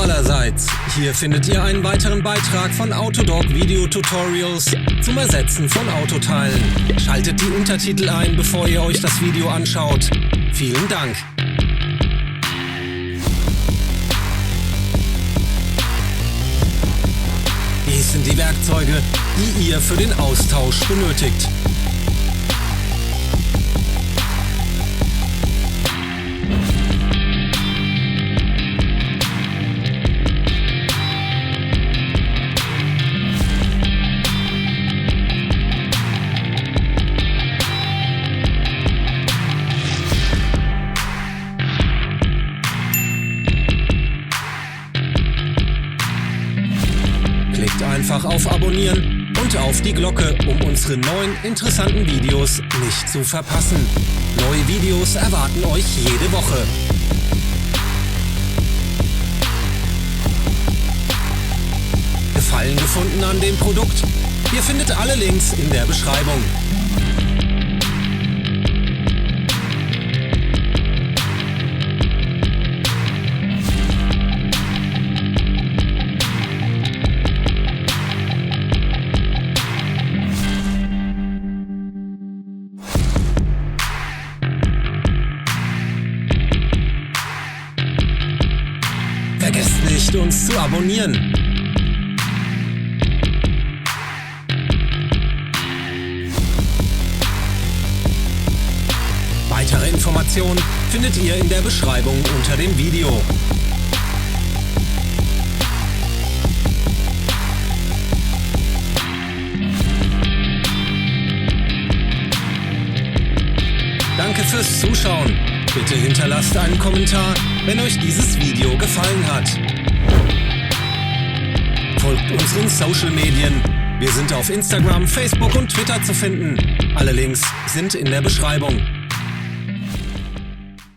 allerseits! Hier findet ihr einen weiteren Beitrag von Autodog Video Tutorials zum Ersetzen von Autoteilen. Schaltet die Untertitel ein, bevor ihr euch das Video anschaut. Vielen Dank! Dies sind die Werkzeuge, die ihr für den Austausch benötigt. Klickt einfach auf Abonnieren und auf die Glocke, um unsere neuen interessanten Videos nicht zu verpassen. Neue Videos erwarten euch jede Woche. Gefallen gefunden an dem Produkt? Ihr findet alle Links in der Beschreibung. Vergesst nicht, uns zu abonnieren. Weitere Informationen findet ihr in der Beschreibung unter dem Video. Danke fürs Zuschauen. Bitte hinterlasst einen Kommentar, wenn euch dieses Video gefallen hat. Folgt unseren Social Medien. Wir sind auf Instagram, Facebook und Twitter zu finden. Alle Links sind in der Beschreibung.